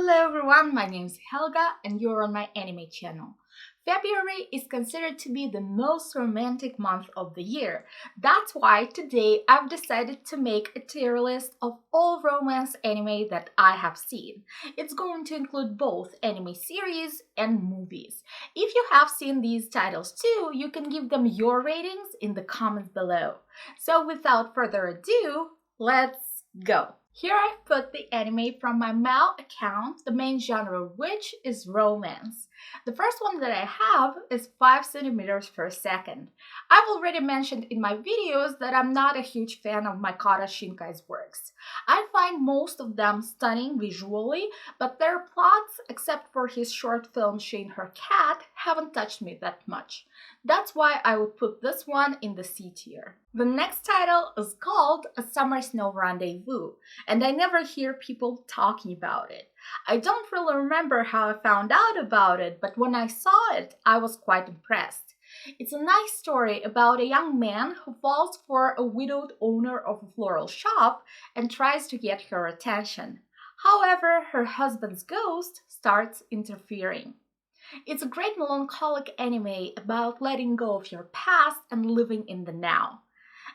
Hello everyone, my name is Helga and you're on my anime channel. February is considered to be the most romantic month of the year. That's why today I've decided to make a tier list of all romance anime that I have seen. It's going to include both anime series and movies. If you have seen these titles too, you can give them your ratings in the comments below. So without further ado, let's go! Here I've put the anime from my Mal account, the main genre of which is romance. The first one that I have is 5 centimeters per second. I've already mentioned in my videos that I'm not a huge fan of Makoto Shinkai's works. I find most of them stunning visually, but their plots, except for his short film Shane Her Cat, haven't touched me that much. That's why I would put this one in the C tier. The next title is called A Summer Snow Rendezvous, and I never hear people talking about it. I don't really remember how I found out about it, but when I saw it, I was quite impressed. It's a nice story about a young man who falls for a widowed owner of a floral shop and tries to get her attention. However, her husband's ghost starts interfering. It's a great melancholic anime about letting go of your past and living in the now.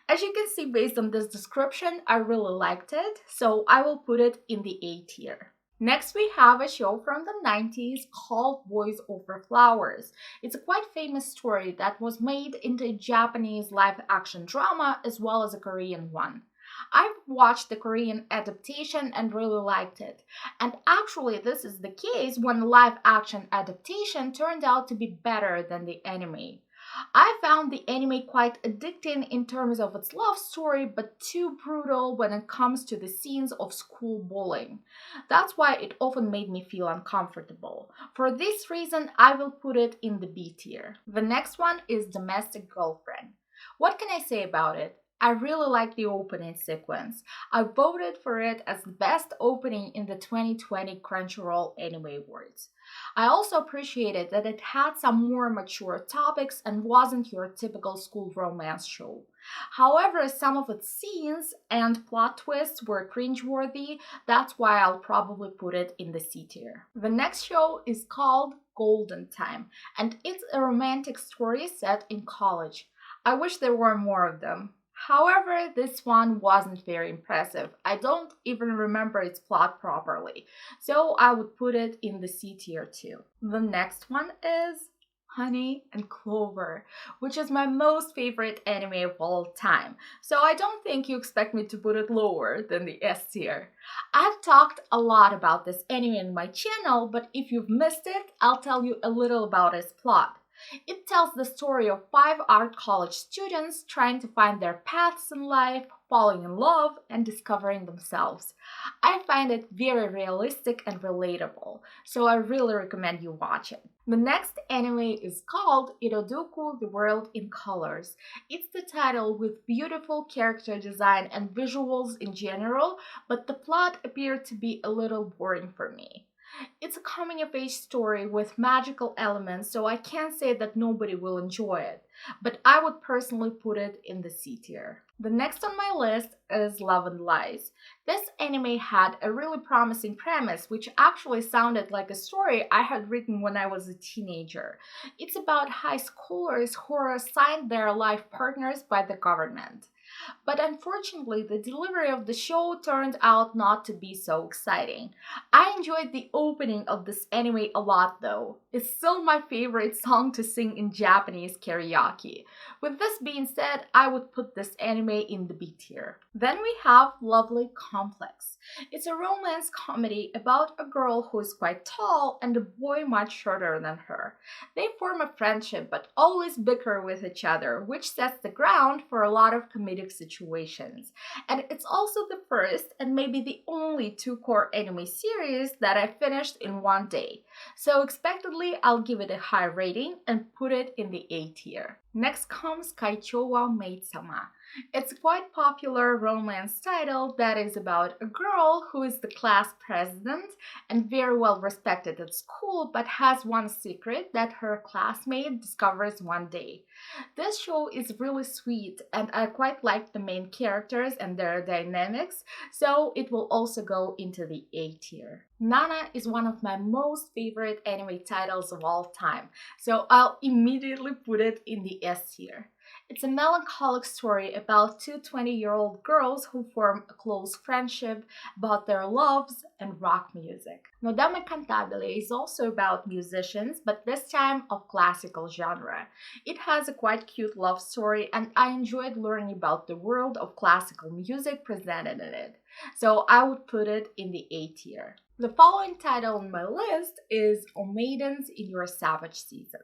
As you can see based on this description, I really liked it, so I will put it in the A tier. Next we have a show from the 90s called Boys Over Flowers. It's a quite famous story that was made into a Japanese live-action drama as well as a Korean one. I've watched the Korean adaptation and really liked it. And actually this is the case when the live-action adaptation turned out to be better than the anime. I found the anime quite addicting in terms of its love story, but too brutal when it comes to the scenes of school bullying. That's why it often made me feel uncomfortable. For this reason, I will put it in the B tier. The next one is Domestic Girlfriend. What can I say about it? I really like the opening sequence. I voted for it as the best opening in the 2020 Crunchyroll Anime Awards. I also appreciated that it had some more mature topics and wasn't your typical school romance show. However, some of its scenes and plot twists were cringeworthy, that's why I'll probably put it in the C tier. The next show is called Golden Time, and it's a romantic story set in college. I wish there were more of them. However, this one wasn't very impressive. I don't even remember its plot properly, so I would put it in the C tier too. The next one is Honey and Clover, which is my most favorite anime of all time, so I don't think you expect me to put it lower than the S tier. I've talked a lot about this anime in my channel, but if you've missed it, I'll tell you a little about its plot. It tells the story of 5 art college students trying to find their paths in life, falling in love, and discovering themselves. I find it very realistic and relatable, so I really recommend you watch it. The next anime is called Irodoku: The World in Colors. It's the title with beautiful character design and visuals in general, but the plot appeared to be a little boring for me. It's a coming-of-age story with magical elements, so I can't say that nobody will enjoy it, but I would personally put it in the C tier. The next on my list is Love and Lies. This anime had a really promising premise, which actually sounded like a story I had written when I was a teenager. It's about high schoolers who are assigned their life partners by the government. But unfortunately, the delivery of the show turned out not to be so exciting. I enjoyed the opening of this anime a lot though. It's still my favorite song to sing in Japanese karaoke. With this being said, I would put this anime in the B tier. Then we have Lovely Complex. It's a romance comedy about a girl who is quite tall and a boy much shorter than her. They form a friendship but always bicker with each other, which sets the ground for a lot of comedic situations. And it's also the first and maybe the only 2-core anime series that I finished in one day. So expectedly, I'll give it a high rating and put it in the A tier. Next comes Kaichou wa Maid-sama. It's a quite popular romance title that is about a girl who is the class president and very well respected at school, but has one secret that her classmate discovers one day. This show is really sweet and I quite like the main characters and their dynamics, so it will also go into the A tier. Nana is one of my most favorite anime titles of all time, so I'll immediately put it in the S tier. It's a melancholic story about two 20-year-old girls who form a close friendship about their loves and rock music. Nodame Cantabile is also about musicians, but this time of classical genre. It has a quite cute love story, and I enjoyed learning about the world of classical music presented in it, so I would put it in the A tier. The following title on my list is O Maidens in Your Savage Season.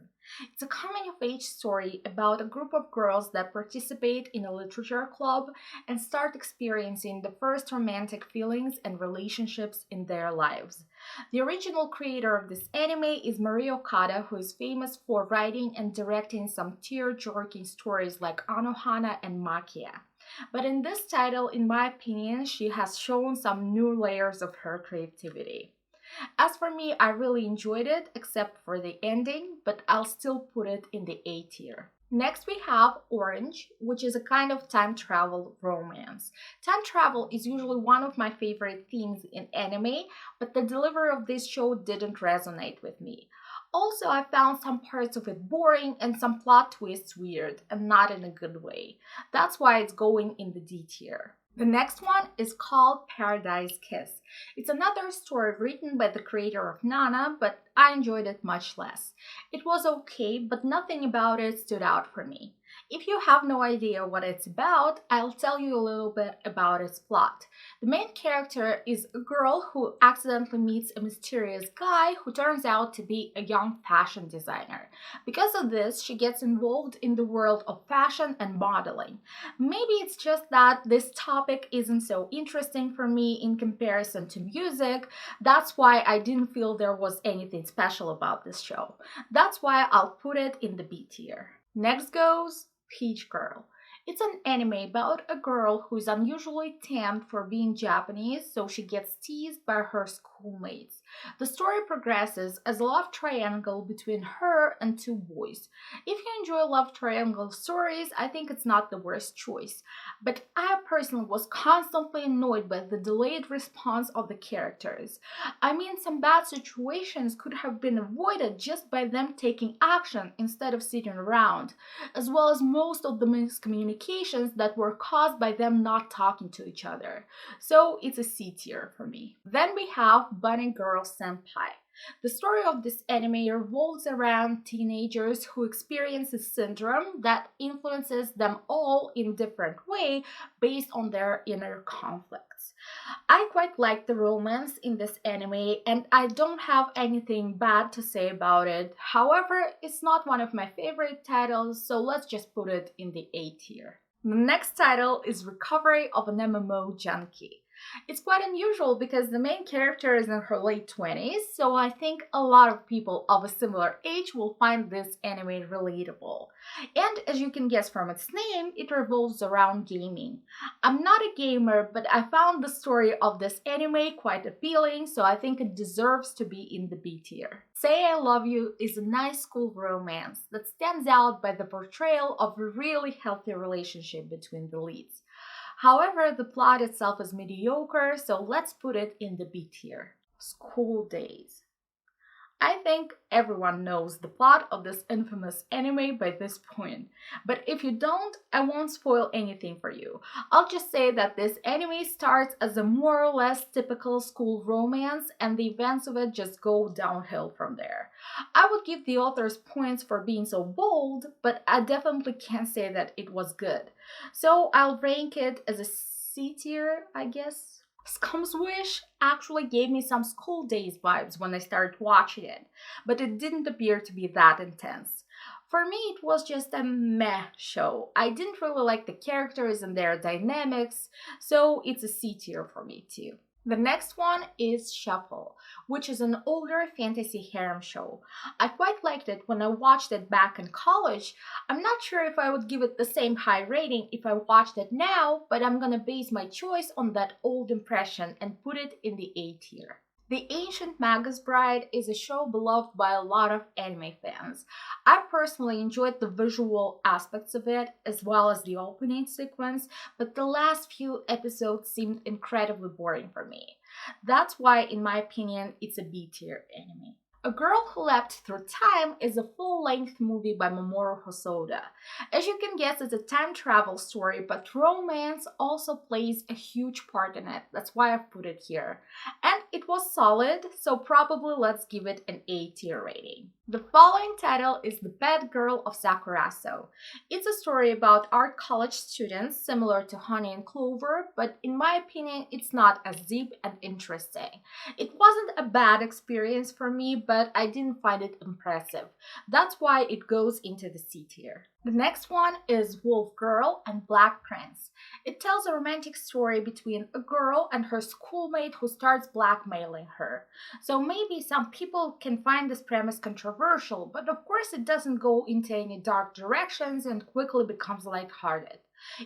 It's a coming of age story about a group of girls that participate in a literature club and start experiencing the first romantic feelings and relationships in their lives. The original creator of this anime is Mari Okada, who is famous for writing and directing some tear-jerking stories like Anohana and Makia. But in this title, in my opinion, she has shown some new layers of her creativity. As for me, I really enjoyed it, except for the ending, but I'll still put it in the A tier. Next, we have Orange, which is a kind of time travel romance. Time travel is usually one of my favorite themes in anime, but the delivery of this show didn't resonate with me. Also, I found some parts of it boring and some plot twists weird, and not in a good way. That's why it's going in the D tier. The next one is called Paradise Kiss. It's another story written by the creator of Nana, but I enjoyed it much less. It was okay, but nothing about it stood out for me. If you have no idea what it's about, I'll tell you a little bit about its plot. The main character is a girl who accidentally meets a mysterious guy who turns out to be a young fashion designer. Because of this, she gets involved in the world of fashion and modeling. Maybe it's just that this topic isn't so interesting for me in comparison to music. That's why I didn't feel there was anything special about this show. That's why I'll put it in the B tier. Next goes Peach Girl. It's an anime about a girl who's unusually tamed for being Japanese, so she gets teased by her schoolmates. The story progresses as a love triangle between her and two boys. If you enjoy love triangle stories, I think it's not the worst choice. But I personally was constantly annoyed by the delayed response of the characters. I mean, some bad situations could have been avoided just by them taking action instead of sitting around, as well as most of the miscommunications that were caused by them not talking to each other. So it's a C tier for me. Then we have Bunny Girl Senpai. The story of this anime revolves around teenagers who experience a syndrome that influences them all in a different way based on their inner conflicts. I quite like the romance in this anime and I don't have anything bad to say about it. However, it's not one of my favorite titles, so let's just put it in the A tier. The next title is Recovery of an MMO Junkie. It's quite unusual because the main character is in her late 20s, so I think a lot of people of a similar age will find this anime relatable. And as you can guess from its name, it revolves around gaming. I'm not a gamer, but I found the story of this anime quite appealing, so I think it deserves to be in the B tier. Say I Love You is a nice school romance that stands out by the portrayal of a really healthy relationship between the leads. However, the plot itself is mediocre, so let's put it in the B tier. School Days. I think everyone knows the plot of this infamous anime by this point, but if you don't, I won't spoil anything for you. I'll just say that this anime starts as a more or less typical school romance and the events of it just go downhill from there. I would give the authors points for being so bold, but I definitely can't say that it was good. So I'll rank it as a C tier, I guess. Scum's Wish actually gave me some School Days vibes when I started watching it, but it didn't appear to be that intense. For me, it was just a meh show. I didn't really like the characters and their dynamics, so it's a C tier for me too. The next one is Shuffle, which is an older fantasy harem show. I quite liked it when I watched it back in college. I'm not sure if I would give it the same high rating if I watched it now, but I'm gonna base my choice on that old impression and put it in the A tier. The Ancient Magus Bride is a show beloved by a lot of anime fans. I personally enjoyed the visual aspects of it as well as the opening sequence, but the last few episodes seemed incredibly boring for me. That's why, in my opinion, it's a B tier anime. A Girl Who Leapt Through Time is a full-length movie by Mamoru Hosoda. As you can guess, it's a time travel story, but romance also plays a huge part in it. That's why I've put it here. And it was solid, so probably let's give it an A tier rating. The following title is The Bad Girl of Sakurazo. It's a story about art college students, similar to Honey and Clover, but in my opinion, it's not as deep and interesting. It wasn't a bad experience for me, but I didn't find it impressive. That's why it goes into the C tier. The next one is Wolf Girl and Black Prince. It tells a romantic story between a girl and her schoolmate who starts blackmailing her. So maybe some people can find this premise controversial, but of course it doesn't go into any dark directions and quickly becomes lighthearted.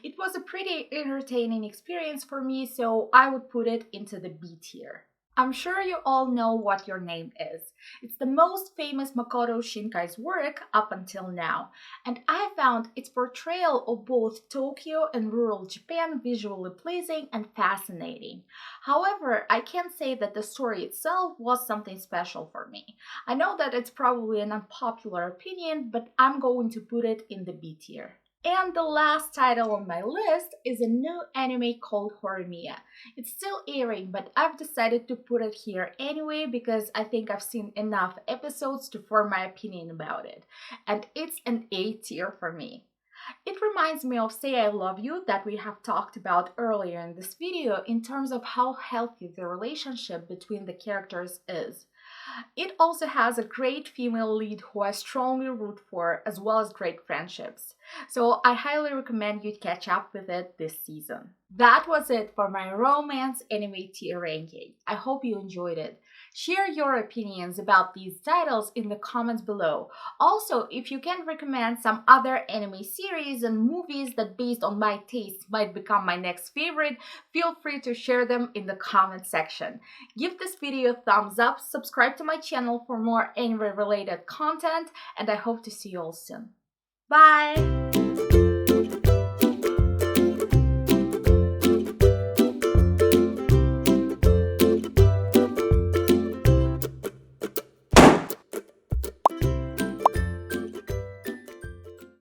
It was a pretty entertaining experience for me, so I would put it into the B tier. I'm sure you all know what your name is. It's the most famous Makoto Shinkai's work up until now, and I found its portrayal of both Tokyo and rural Japan visually pleasing and fascinating. However, I can't say that the story itself was something special for me. I know that it's probably an unpopular opinion, but I'm going to put it in the B tier. And the last title on my list is a new anime called Horimiya. It's still airing, but I've decided to put it here anyway because I think I've seen enough episodes to form my opinion about it. And it's an A tier for me. It reminds me of Say I Love You that we have talked about earlier in this video in terms of how healthy the relationship between the characters is. It also has a great female lead who I strongly root for, as well as great friendships. So I highly recommend you catch up with it this season. That was it for my romance anime tier ranking. I hope you enjoyed it. Share your opinions about these titles in the comments below. Also, if you can recommend some other anime series and movies that based on my tastes might become my next favorite, feel free to share them in the comment section. Give this video a thumbs up, subscribe to my channel for more anime related content, and I hope to see you all soon. Bye!